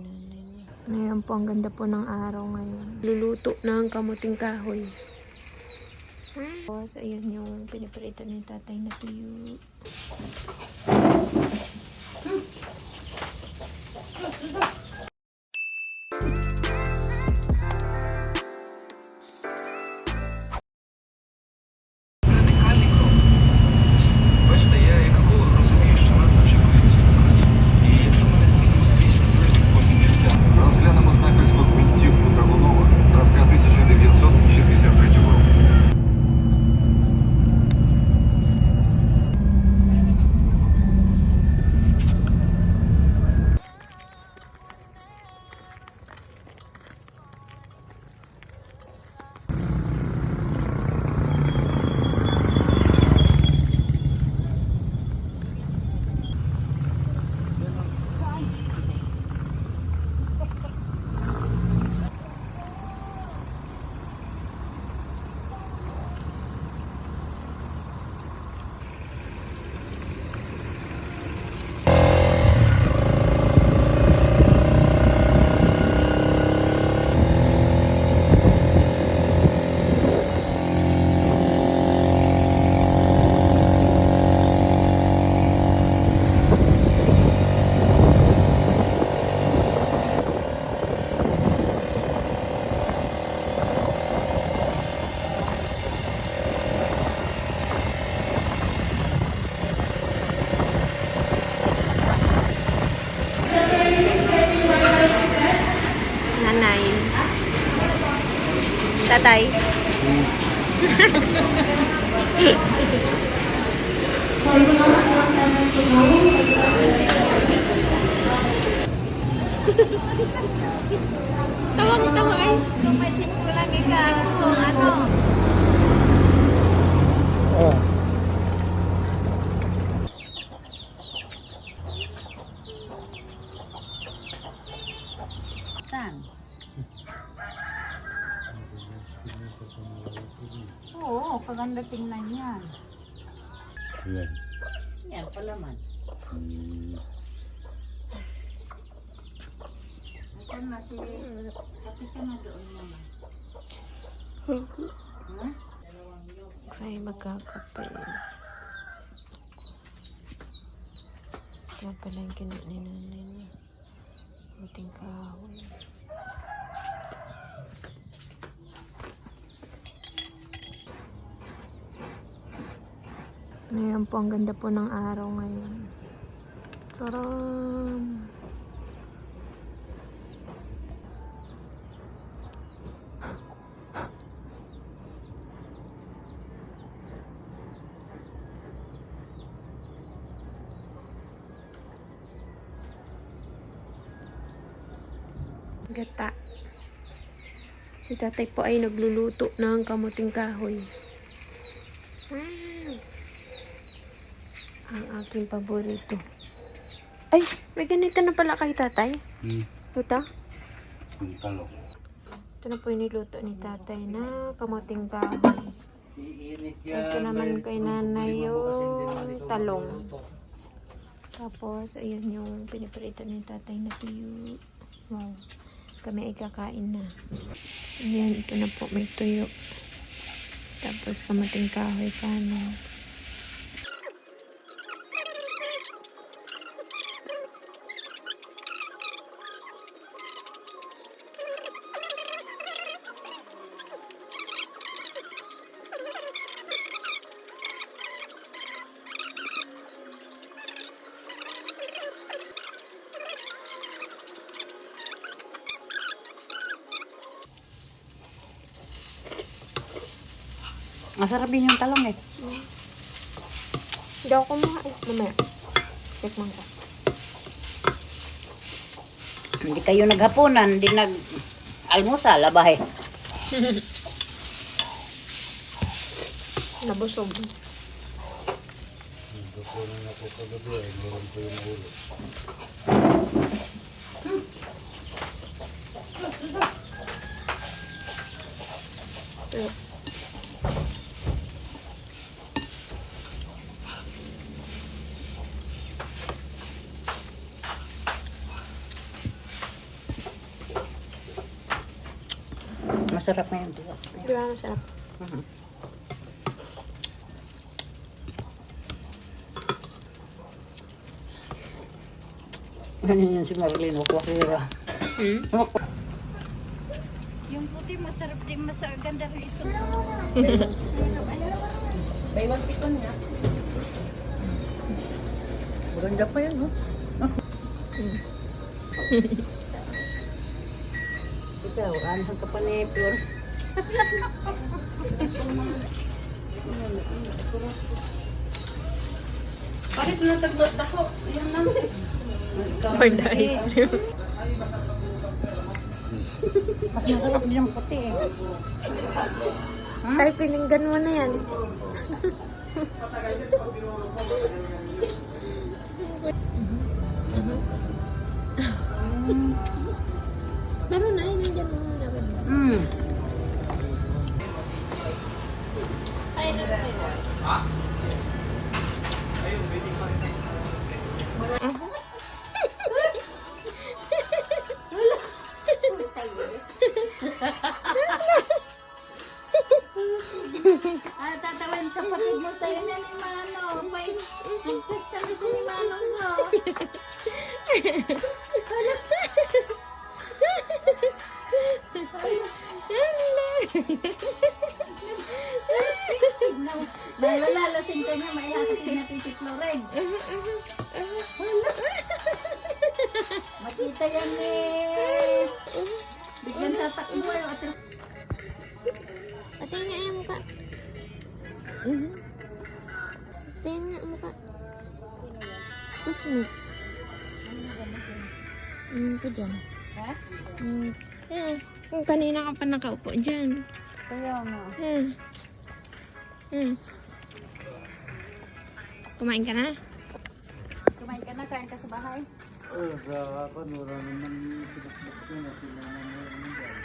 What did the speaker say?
nanay. Ngayon po, ang ganda po ng araw ngayon. Luluto ng kamuting kahoy. Tapos, ayun yung piniprito ni tatay na tuyo. Бачите, я як еколог розумію, що нас очікують взагалі. І якщо ми не змінимо свій життєвий спосіб життя, розглянемо снайперську гвинтівку Драгунова зразка 1963 року. Nanay. Tatay. Tawang-tawa ay. Kumasin ko lang ikaw. Ano? Saan? Oo, kaganda tingnan yan. Yan. Yan pala man. Nasaan na si... Kapit ka na doon naman. Ha? Ay, magkakape. Diyan pala yung kinain ni nanay. Kamuting kahoy. Ngayon po, ang ganda po ng araw ngayon. Sarap! Gata. Si tatay po ay nagluluto ng kamuting kahoy. Ang aking paborito. Ay, may ganito na pala kay tatay. Ito? Yung talong. Ito na po yung niluto ni tatay na kamuting kahoy. Ito naman kay nanay yung talong. Tapos, ayun yung piniprito ni tatay na tuyo. Wow. Kami ay kakain na. Ayan, ito na po. May tuyo. Tapos, kamuting kahoy kanin. Masarap din yung talong eh. Hindi ako kumain. Mamaya. Tikman ko. Hindi kayo naghapunan, hindi nag-almusal, abay. Nabusog. Ito po na ako kagabi ay meron po yung ulo. Tuyo. Masarap na yung tuwa. Di ba masarap? Ano yun si Marilyn, wakwakira. Hmm? Yung puti masarap din, ganda rin ito. Baywag pikon niya. Maganda pa yan, no? Ikaw, ano ka pa ni Pure? Bakit nataglot ako? Ayan lang. For the ice cream. Masarap din yung puti eh. Tay, pininggan mo na yan. Pero na, nandiyan mo na dapat. Ay, Tatawan sa kapatid mo sa'yo na ni Manong. May nagtas kami ni Manong mo. Dahil wala, lasing ka niya, may hatiin natin si Floren. Makita yan eh. Bigyan tatakbo yung atin. Ate nga yung mukha. Ate nga yung mukha. Kusmi. Ko dyan. Ha? Kung kanina ka pa nakaupo dyan. Kaya nga. Kumain ka na? Kumain ka na, kain ka sa bahay. Sa akin, wala naman pinakbuk yun. Sila naman yun dyan.